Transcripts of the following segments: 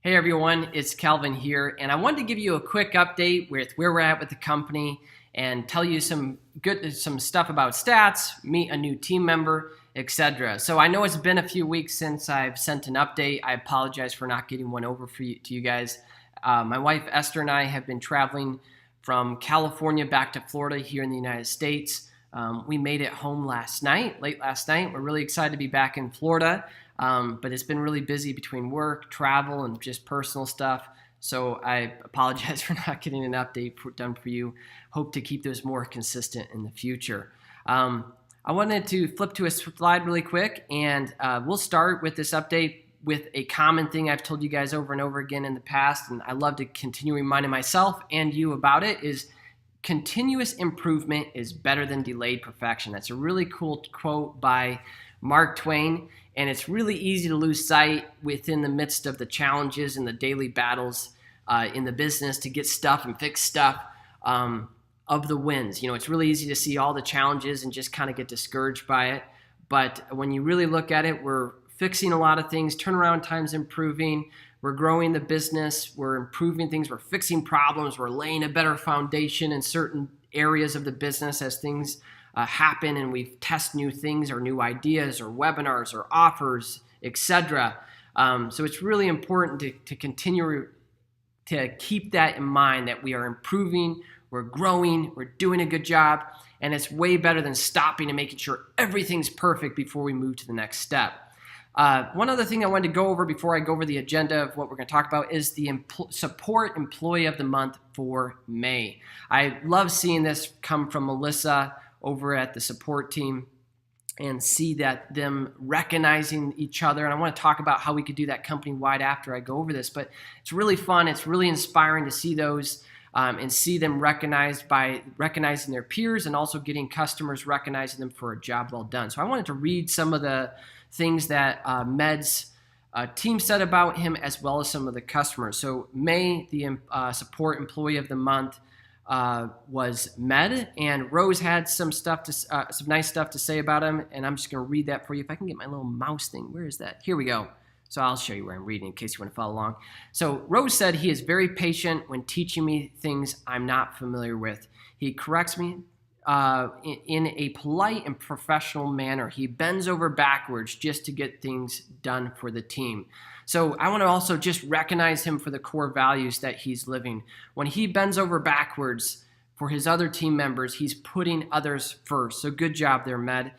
Hey everyone, it's Calvin here, and I wanted to give you a quick update with where we're at with the company and tell you some stuff about stats, meet a new team member, etc. So I know it's been a few weeks since I've sent an update. I apologize for not getting one over to you guys. My wife Esther and I have been traveling from California back to Florida here in the United States. We made it home late last night. We're really excited to be back in Florida. But it's been really busy between work, travel, and just personal stuff. So I apologize for not getting an update done for you. Hope to keep those more consistent in the future. I wanted to flip to a slide really quick, and we'll start with this update with a common thing I've told you guys over and over again in the past, and I love to continue reminding myself and you about it, is continuous improvement is better than delayed perfection. That's a really cool quote by Mark Twain, and it's really easy to lose sight within the midst of the challenges and the daily battles in the business to get stuff and fix stuff of the wins. You know, it's really easy to see all the challenges and just kind of get discouraged by it. But when you really look at it, we're fixing a lot of things, turnaround time's improving, we're growing the business, we're improving things, we're fixing problems, we're laying a better foundation in certain areas of the business as things happen, and we test new things or new ideas or webinars or offers, etc. So it's really important to continue to keep that in mind, that we are improving, we're growing, we're doing a good job, and it's way better than stopping and making sure everything's perfect before we move to the next step. One other thing I wanted to go over before I go over the agenda of what we're going to talk about is the Support Employee of the Month for May. I love seeing this come from Melissa over at the support team and see that them recognizing each other. And I want to talk about how we could do that company-wide after I go over this. But it's really fun. It's really inspiring to see those and see them recognized by recognizing their peers and also getting customers recognizing them for a job well done. So I wanted to read some of the things that Med's team said about him, as well as some of the customers. So May, the Support Employee of the Month, was Med, and Rose had some nice stuff to say about him, and I'm just going to read that for you. If I can get my little mouse thing, where is that? Here we go. So I'll show you where I'm reading in case you want to follow along. So Rose said he is very patient when teaching me things I'm not familiar with. He corrects me in a polite and professional manner. He bends over backwards just to get things done for the team. So I want to also just recognize him for the core values that he's living. When he bends over backwards for his other team members, he's putting others first. So good job there, Med.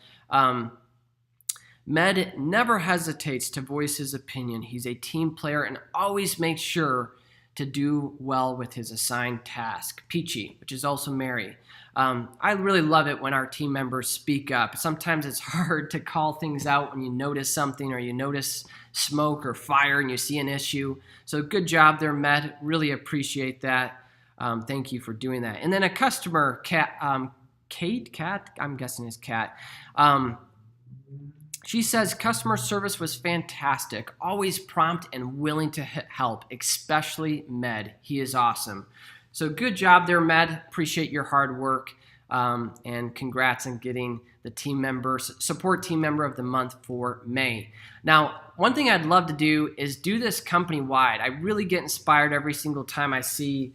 Med never hesitates to voice his opinion. He's a team player and always makes sure to do well with his assigned task. Peachy, which is also Mary. I really love it when our team members speak up. Sometimes it's hard to call things out when you notice something or you notice smoke or fire and you see an issue. So good job there, Med. Really appreciate that. Thank you for doing that. And then a customer, Kate, I'm guessing it's Kat. She says customer service was fantastic, always prompt and willing to help, especially Med. He is awesome. So good job there, Med. Appreciate your hard work, and congrats on getting the support team member of the month for May. Now, one thing I'd love to do is do this company-wide. I really get inspired every single time I see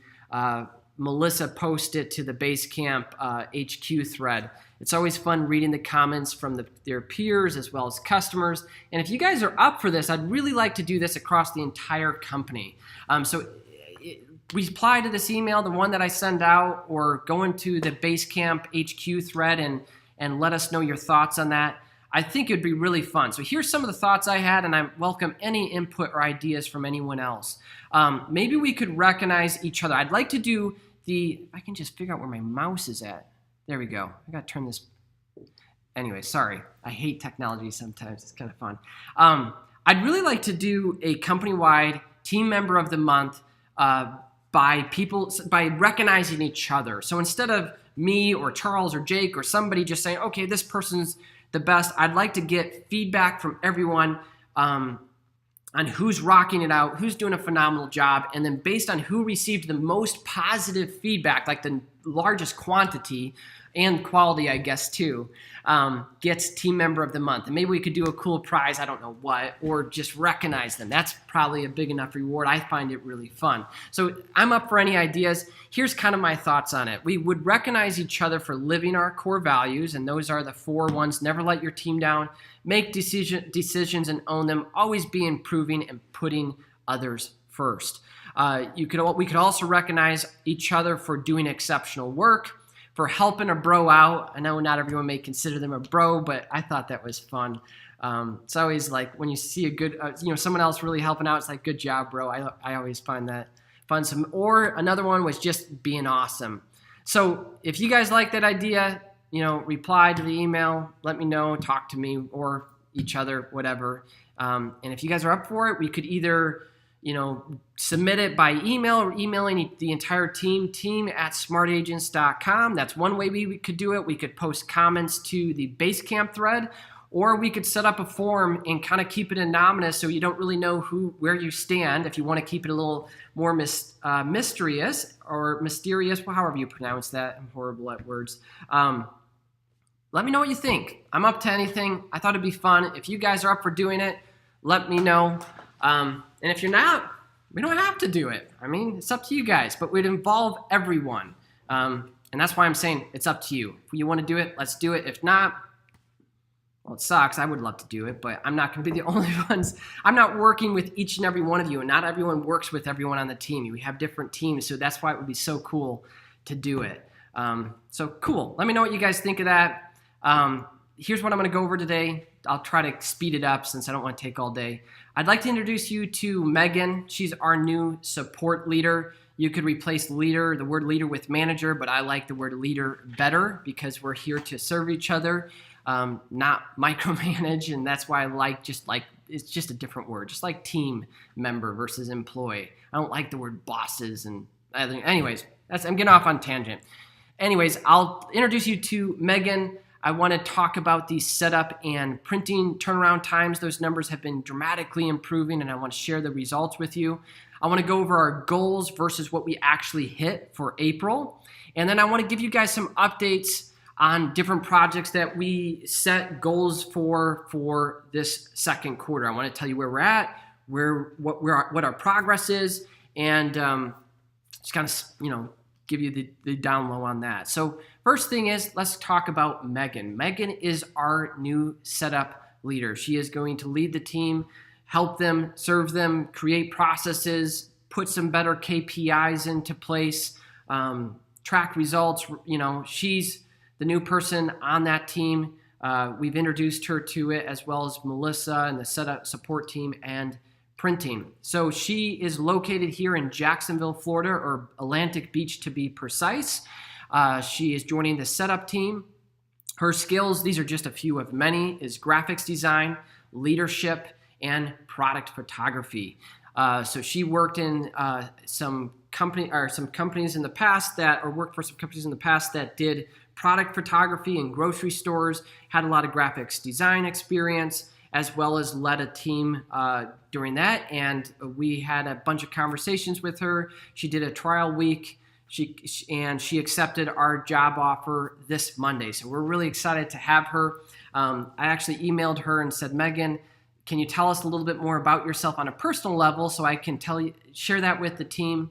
Melissa post it to the Basecamp HQ thread. It's always fun reading the comments from their peers as well as customers. And if you guys are up for this, I'd really like to do this across the entire company. So reply to this email, the one that I send out, or go into the Basecamp HQ thread and let us know your thoughts on that. I think it'd be really fun. So here's some of the thoughts I had, and I welcome any input or ideas from anyone else. Maybe we could recognize each other. I'd like to do if I can just figure out where my mouse is at. There we go. I got to turn this. Anyway, sorry. I hate technology sometimes. It's kind of fun. I'd really like to do a company-wide team member of the month by recognizing each other. So instead of me or Charles or Jake or somebody just saying, okay, this person's the best, I'd like to get feedback from everyone on who's rocking it out, who's doing a phenomenal job, and then based on who received the most positive feedback, like the largest quantity and quality, I guess, too, gets Team Member of the Month. And maybe we could do a cool prize, I don't know what, or just recognize them. That's probably a big enough reward. I find it really fun. So I'm up for any ideas. Here's kind of my thoughts on it. We would recognize each other for living our core values, and those are the 4 ones: never let your team down, make decisions and own them, always be improving, and putting others first. We could also recognize each other for doing exceptional work, for helping a bro out. I know not everyone may consider them a bro, but I thought that was fun. It's always like when you see a good, someone else really helping out, it's like, good job, bro. I always find that fun. Or another one was just being awesome. So if you guys like that idea, reply to the email, let me know, talk to me or each other, whatever. And if you guys are up for it, we could either submit it by email or emailing the entire team@smartagents.com. That's one way we could do it. We could post comments to the Basecamp thread, or we could set up a form and kind of keep it anonymous so you don't really know where you stand. If you want to keep it a little more mysterious or mysterious, however you pronounce that. I'm horrible at words. Let me know what you think. I'm up to anything. I thought it'd be fun. If you guys are up for doing it, let me know. And if you're not, we don't have to do it. I mean, it's up to you guys, but we'd involve everyone. And that's why I'm saying it's up to you. If you want to do it, let's do it. If not, well, it sucks. I would love to do it, but I'm not going to be the only ones. I'm not working with each and every one of you, and not everyone works with everyone on the team. We have different teams, so that's why it would be so cool to do it. So cool. Let me know what you guys think of that. Here's what I'm going to go over today. I'll try to speed it up since I don't want to take all day. I'd like to introduce you to Megan. She's our new support leader. You could replace the word leader with manager, but I like the word leader better because we're here to serve each other, not micromanage, and that's why I it's just a different word, just like team member versus employee. I don't like the word bosses, and anyways, I'm getting off on tangent. Anyways, I'll introduce you to Megan. I want to talk about the setup and printing turnaround times. Those numbers have been dramatically improving, and I want to share the results with you. I want to go over our goals versus what we actually hit for April. And then I want to give you guys some updates on different projects that we set goals for this second quarter. I want to tell you where we're at, what our progress is, and just kind of, give you the down low on that. So first thing is, let's talk about Megan. Megan is our new setup leader. She is going to lead the team, help them, serve them, create processes, put some better KPIs into place, track results. She's the new person on that team. We've introduced her to it, as well as Melissa and the setup support team and printing. So she is located here in Jacksonville, Florida, or Atlantic Beach to be precise. She is joining the setup team. Her skills, these are just a few of many, is graphics design, leadership, and product photography. So she worked in some companies in the past worked for some companies in the past that did product photography in grocery stores, had a lot of graphics design experience, as well as led a team during that. And we had a bunch of conversations with her. She did a trial week, and she accepted our job offer this Monday. So we're really excited to have her. I actually emailed her and said, Megan, can you tell us a little bit more about yourself on a personal level so I can share that with the team?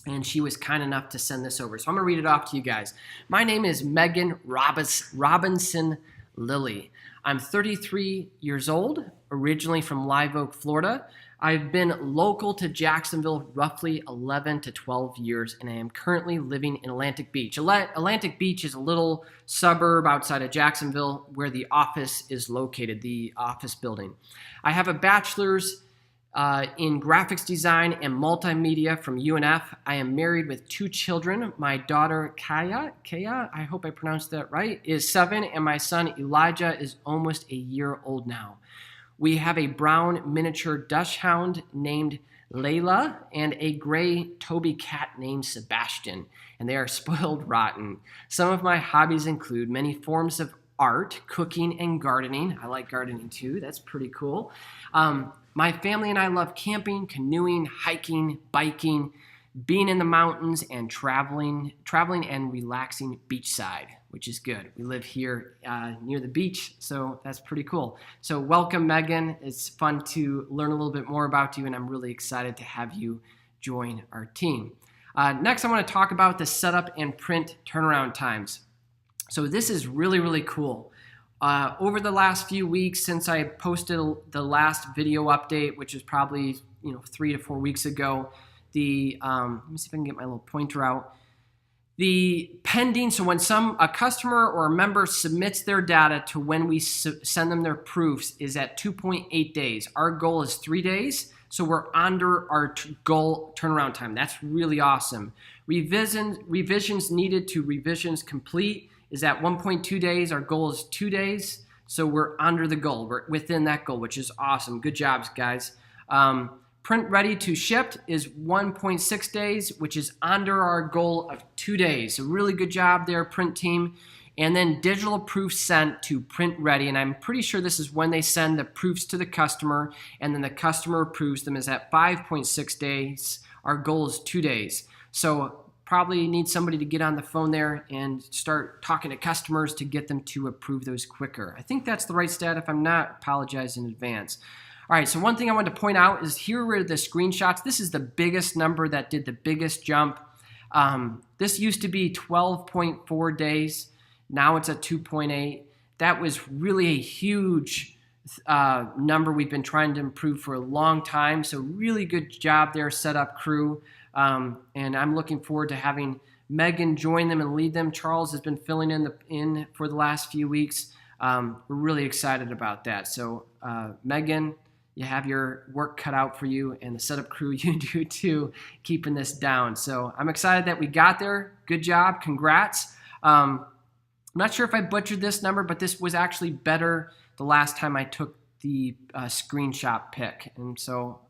And she was kind enough to send this over. So I'm going to read it off to you guys. My name is Megan Robinson Lilly. I'm 33 years old, originally from Live Oak, Florida. I've been local to Jacksonville roughly 11 to 12 years, and I am currently living in Atlantic Beach. Atlantic Beach is a little suburb outside of Jacksonville where the office is located, the office building. I have a bachelor's in graphics design and multimedia from UNF. I am married with 2 children. My daughter, Kaya, I hope I pronounced that right, is 7, and my son, Elijah, is almost a year old now. We have a brown miniature dachshund named Layla and a gray Toby cat named Sebastian, and they are spoiled rotten. Some of my hobbies include many forms of art, cooking, and gardening. I like gardening too. That's pretty cool. My family and I love camping, canoeing, hiking, biking, being in the mountains and traveling and relaxing beachside, which is good. We live here near the beach, so that's pretty cool. So welcome, Megan. It's fun to learn a little bit more about you, and I'm really excited to have you join our team. Next, I want to talk about the setup and print turnaround times. So this is really, really cool. Over the last few weeks since I posted the last video update, which is probably 3 to 4 weeks ago, let me see if I can get my little pointer out. The pending, so when a customer or a member submits their data to when we send them their proofs is at 2.8 days. Our goal is 3 days, so we're under our goal turnaround time. That's really awesome. Revisions needed to revisions complete is at 1.2 days. Our goal is 2 days, so we're under the goal. We're within that goal, which is awesome. Good jobs, guys. Print ready to ship is 1.6 days, which is under our goal of 2 days. So really good job there, print team. And then digital proofs sent to print ready. And I'm pretty sure this is when they send the proofs to the customer and then the customer approves them, is at 5.6 days. Our goal is 2 days. So probably need somebody to get on the phone there and start talking to customers to get them to approve those quicker. I think that's the right stat. If I'm not, apologize in advance. All right, so one thing I wanted to point out is here are the screenshots. This is the biggest number that did the biggest jump. This used to be 12.4 days. Now it's at 2.8. That was really a huge number we've been trying to improve for a long time. So really good job there, setup crew. And I'm looking forward to having Megan join them and lead them. Charles has been filling in for the last few weeks. We're really excited about that. So Megan, you have your work cut out for you, and the setup crew, you do too, keeping this down. So I'm excited that we got there. Good job. Congrats. I'm not sure if I butchered this number, but this was actually better the last time I took the screenshot pic. And so,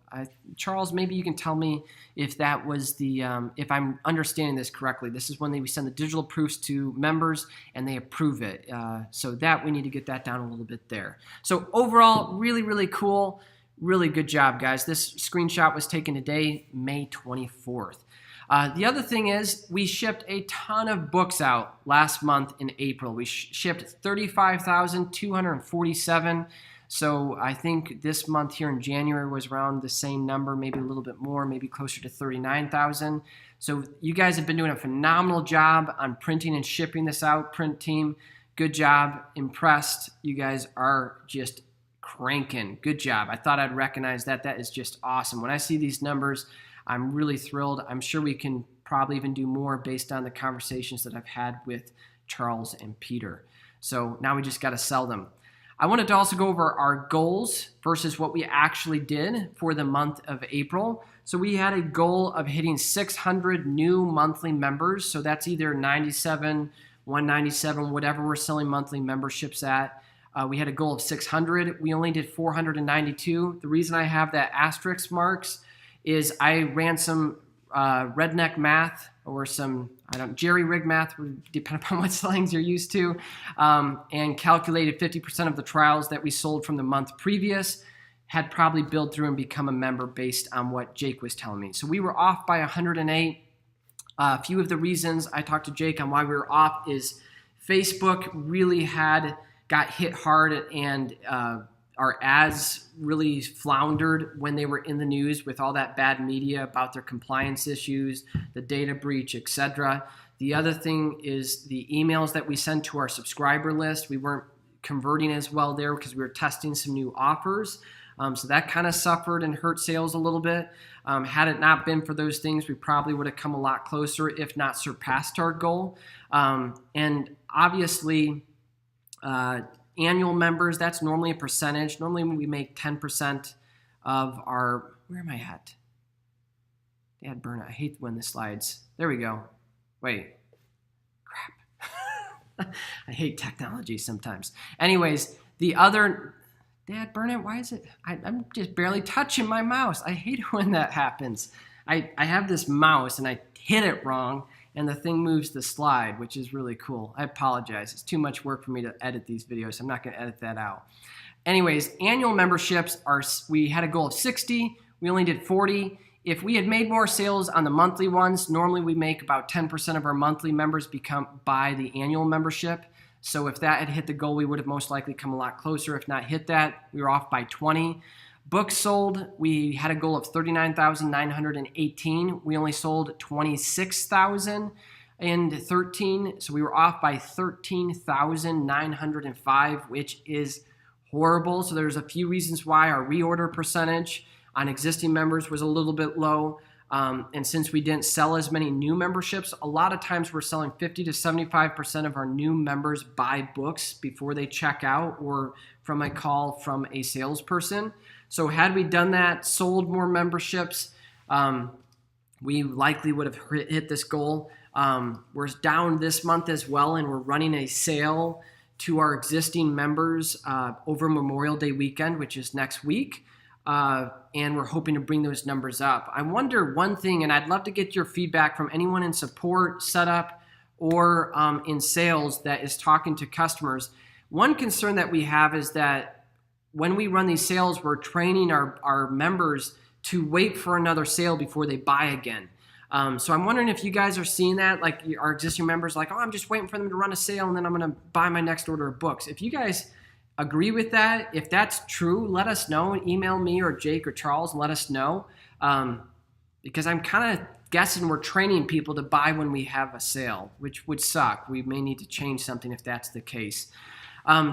Charles, maybe you can tell me if that was if I'm understanding this correctly. This is when we send the digital proofs to members and they approve it. So that we need to get that down a little bit there. So overall, really, really cool. Really good job, guys. This screenshot was taken today, May 24th. The other thing is we shipped a ton of books out last month in April. We shipped 35,247. So I think this month here in January was around the same number, maybe a little bit more, maybe closer to 39,000. So you guys have been doing a phenomenal job on printing and shipping this out, print team. Good job. Impressed. You guys are just cranking. Good job. I thought I'd recognize that. That is just awesome. When I see these numbers, I'm really thrilled. I'm sure we can probably even do more based on the conversations that I've had with Charles and Peter. So now we just got to sell them. I wanted to also go over our goals versus what we actually did for the month of April. So we had a goal of hitting 600 new monthly members. So that's either 97, 197, whatever we're selling monthly memberships at. We had a goal of 600. We only did 492. The reason I have that asterisk marks is I ran some redneck math or some, jerry rig math, depending upon what slangs you're used to, and calculated 50% of the trials that we sold from the month previous had probably billed through and become a member based on what Jake was telling me. So we were off by 108. A few of the reasons I talked to Jake on why we were off is Facebook really got hit hard, and our ads really floundered when they were in the news with all that bad media about their compliance issues, the data breach, etc. The other thing is the emails that we sent to our subscriber list. We weren't converting as well there because we were testing some new offers. So that kind of suffered and hurt sales a little bit. Had it not been for those things, we probably would have come a lot closer, if not surpassed our goal. And obviously, annual members, that's normally a percentage. Normally we make 10% of our, where am I at? Dad burn it. I hate when this slides. There we go. Wait, crap. I hate technology sometimes. Anyways, the other, Dad burn it, why is it? I'm just barely touching my mouse. I hate when that happens. I have this mouse and I hit it wrong and the thing moves the slide, which is really cool. I apologize. It's too much work for me to edit these videos. I'm not going to edit that out. Anyways, annual memberships we had a goal of 60. We only did 40. if we had made more sales on the monthly ones, normally we make about 10% of our monthly members buy the annual membership. So if that had hit the goal, we would have most likely come a lot closer. If not hit that, we were off by 20. Books sold, we had a goal of 39,918. We only sold 26,013. So we were off by 13,905, which is horrible. So there's a few reasons why. Our reorder percentage on existing members was a little bit low. And since we didn't sell as many new memberships, a lot of times we're selling 50 to 75% of our new members buy books before they check out or from a call from a salesperson. So had we done that, sold more memberships, we likely would have hit this goal. We're down this month as well, and we're running a sale to our existing members over Memorial Day weekend, which is next week. And we're hoping to bring those numbers up. I wonder one thing, and I'd love to get your feedback from anyone in support, setup, or in sales that is talking to customers. One concern that we have is that when we run these sales, we're training our members to wait for another sale before they buy again. So I'm wondering if you guys are seeing that, like our existing members, like, oh, I'm just waiting for them to run a sale and then I'm going to buy my next order of books. If you guys agree with that, if that's true, let us know. Email me or Jake or Charles and let us know. Because I'm kind of guessing we're training people to buy when we have a sale, which would suck. We may need to change something if that's the case.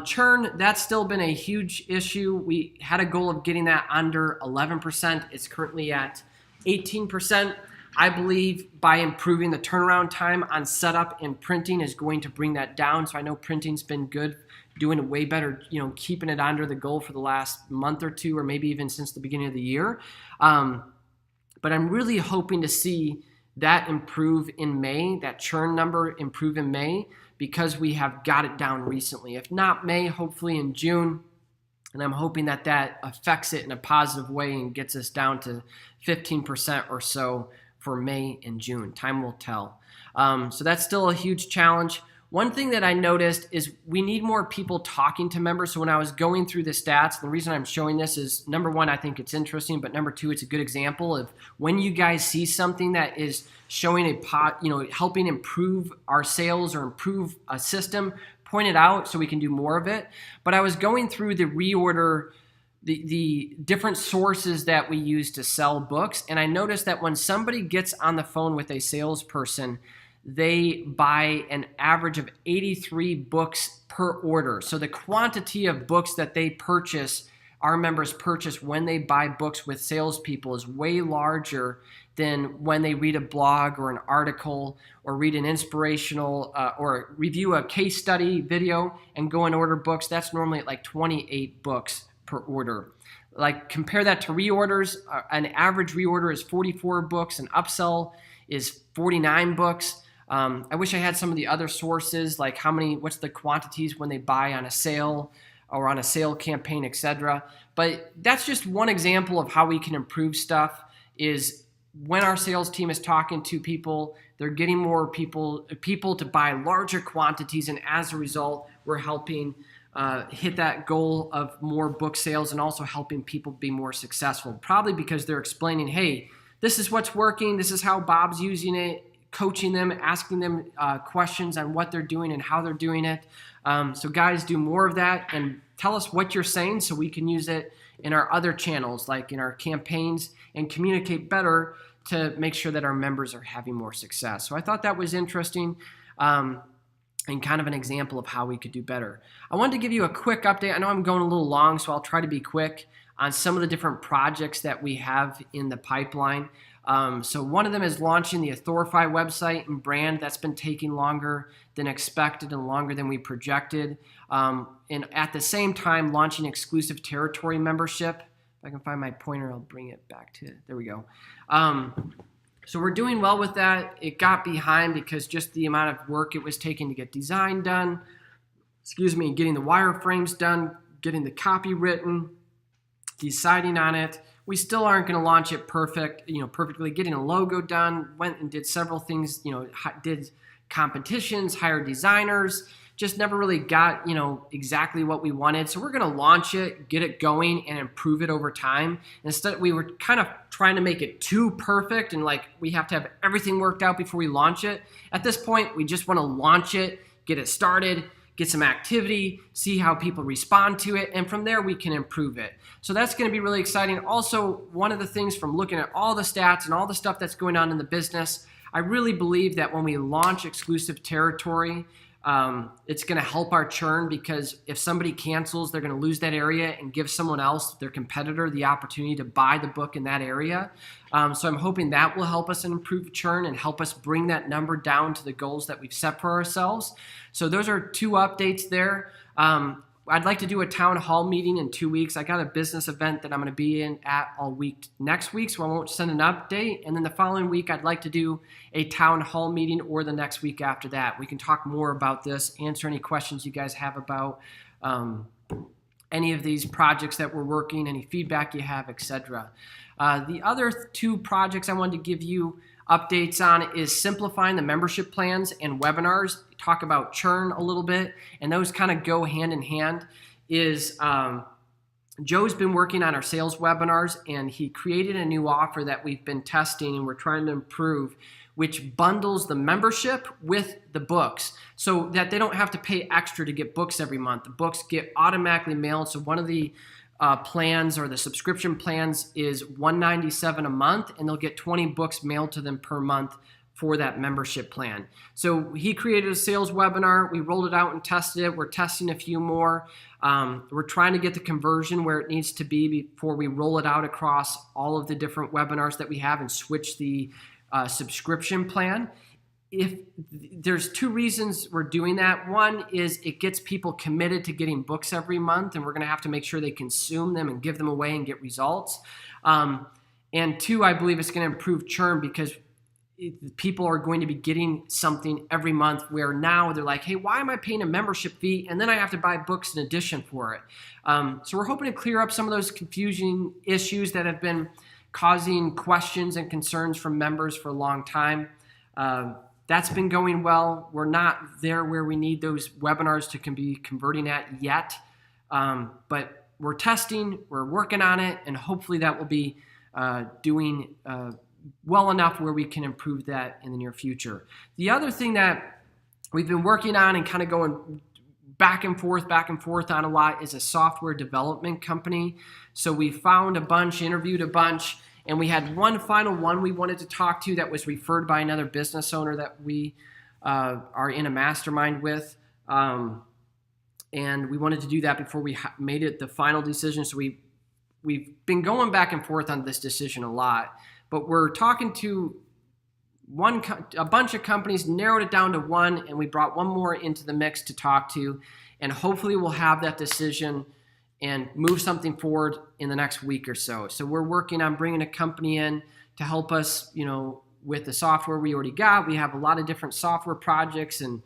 Churn, that's still been a huge issue. We had a goal of getting that under 11%. It's currently at 18%. I believe by improving the turnaround time on setup and printing is going to bring that down. So I know printing's been good, doing a way better, keeping it under the goal for the last month or two, or maybe even since the beginning of the year. But I'm really hoping to see that improve in May, that churn number improve in May, because we have got it down recently. If not May, hopefully in June. And I'm hoping that that affects it in a positive way and gets us down to 15% or so for May and June. Time will tell. So that's still a huge challenge. One thing that I noticed is we need more people talking to members. So when I was going through the stats, the reason I'm showing this is, number one, I think it's interesting, but number two, it's a good example of when you guys see something that is showing helping improve our sales or improve a system, point it out so we can do more of it. But I was going through the reorder, the different sources that we use to sell books, and I noticed that when somebody gets on the phone with a salesperson, they buy an average of 83 books per order. So the quantity of books that they purchase, our members purchase when they buy books with salespeople, is way larger than when they read a blog or an article or read an inspirational or review a case study video and go and order books. That's normally at like 28 books per order. Like, compare that to reorders. An average reorder is 44 books. An upsell is 49 books. I wish I had some of the other sources, like what's the quantities when they buy on a sale or on a sale campaign, etc. But that's just one example of how we can improve stuff. Is when our sales team is talking to people, they're getting more people to buy larger quantities, and as a result, we're helping hit that goal of more book sales and also helping people be more successful. Probably because they're explaining, hey, this is what's working, this is how Bob's using it, coaching them, asking them questions on what they're doing and how they're doing it. So guys, do more of that and tell us what you're saying so we can use it in our other channels, like in our campaigns, and communicate better to make sure that our members are having more success. So I thought that was interesting and kind of an example of how we could do better. I wanted to give you a quick update. I know I'm going a little long, so I'll try to be quick on some of the different projects that we have in the pipeline. So one of them is launching the Authorify website and brand. That's been taking longer than expected and longer than we projected. And at the same time, launching exclusive territory membership. If I can find my pointer, I'll bring it back to, there we go. So we're doing well with that. It got behind because just the amount of work it was taking to get design done, getting the wireframes done, getting the copy written, deciding on it. We still aren't going to launch it perfectly. Getting a logo done, went and did several things, did competitions, hired designers, just never really got, exactly what we wanted. So we're going to launch it, get it going, and improve it over time. Instead, we were kind of trying to make it too perfect and like we have to have everything worked out before we launch it. At this point, we just want to launch it, get it started, get some activity, see how people respond to it, and from there we can improve it. So that's going to be really exciting. Also, one of the things from looking at all the stats and all the stuff that's going on in the business, I really believe that when we launch exclusive territory, it's going to help our churn, because if somebody cancels, they're going to lose that area and give someone else, their competitor, the opportunity to buy the book in that area. So I'm hoping that will help us improve churn and help us bring that number down to the goals that we've set for ourselves. So those are 2 updates there. I'd like to do a town hall meeting in 2 weeks. I got a business event that I'm going to be at all week next week, so I won't send an update. And then the following week, I'd like to do a town hall meeting, or the next week after that. We can talk more about this, answer any questions you guys have about any of these projects that we're working, any feedback you have, etc. The other 2 projects I wanted to give you updates on is simplifying the membership plans and webinars, talk about churn a little bit, and those kind of go hand in hand. Joe's been working on our sales webinars, and he created a new offer that we've been testing and we're trying to improve, which bundles the membership with the books so that they don't have to pay extra to get books every month. The books get automatically mailed. So one of the plans, or the subscription plans, is $197 a month, and they'll get 20 books mailed to them per month for that membership plan. So he created a sales webinar. We rolled it out and tested it. We're testing a few more. We're trying to get the conversion where it needs to be before we roll it out across all of the different webinars that we have and switch the subscription plan. If there's 2 reasons we're doing that. One is it gets people committed to getting books every month, and we're going to have to make sure they consume them and give them away and get results. And 2, I believe it's going to improve churn, because people are going to be getting something every month, where now they're like, hey, why am I paying a membership fee and then I have to buy books in addition for it? So we're hoping to clear up some of those confusing issues that have been causing questions and concerns from members for a long time. That's been going well. We're not there where we need those webinars to be converting at yet, but we're testing, we're working on it, and hopefully that will be doing well enough where we can improve that in the near future. The other thing that we've been working on and kind of going back and forth on a lot is a software development company. So we found a bunch, interviewed a bunch, and we had one final one we wanted to talk to that was referred by another business owner that we are in a mastermind with. And we wanted to do that before we made it the final decision. So we've been going back and forth on this decision a lot. But we're talking to a bunch of companies, narrowed it down to one, and we brought one more into the mix to talk to. And hopefully we'll have that decision and move something forward in the next week or so. So we're working on bringing a company in to help us, with the software we already got. We have a lot of different software projects and,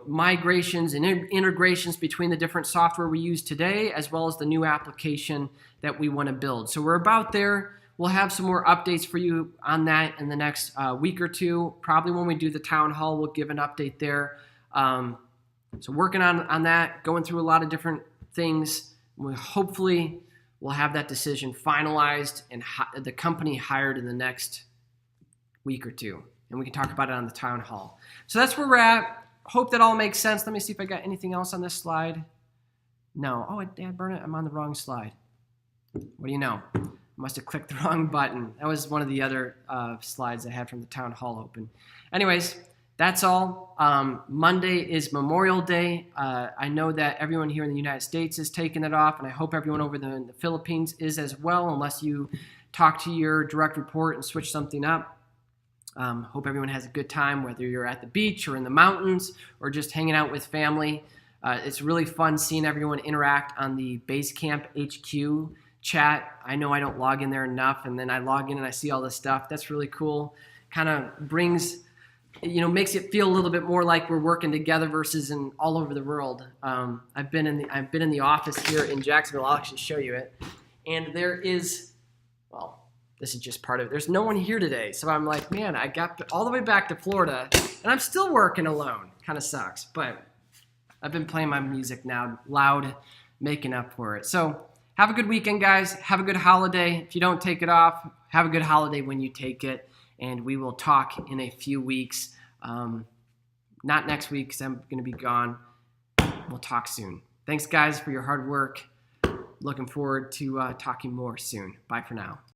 migrations and integrations between the different software we use today, as well as the new application that we want to build. So we're about there. We'll have some more updates for you on that in the next week or 2. Probably when we do the town hall, we'll give an update there. So working on that, going through a lot of different things. Hopefully we'll have that decision finalized and the company hired in the next week or 2. And we can talk about it on the town hall. So that's where we're at. Hope that all makes sense. Let me see if I got anything else on this slide. No. Oh, Dad Burnett, I'm on the wrong slide. What do you know? Must have clicked the wrong button. That was one of the other slides I had from the town hall open. Anyways, that's all. Monday is Memorial Day. I know that everyone here in the United States is taking it off, and I hope everyone over in the Philippines is as well, unless you talk to your direct report and switch something up. Hope everyone has a good time, whether you're at the beach or in the mountains or just hanging out with family. It's really fun seeing everyone interact on the Basecamp HQ chat. I know I don't log in there enough, and then I log in and I see all this stuff. That's really cool. Kind of brings, makes it feel a little bit more like we're working together versus in all over the world. I've been in the office here in Jacksonville. I'll actually show you it. And there is, this is just part of it. There's no one here today. So I'm like, man, I got all the way back to Florida and I'm still working alone. Kind of sucks, but I've been playing my music now loud, making up for it. So have a good weekend, guys. Have a good holiday. If you don't take it off, have a good holiday when you take it. And we will talk in a few weeks. Not next week because I'm going to be gone. We'll talk soon. Thanks, guys, for your hard work. Looking forward to talking more soon. Bye for now.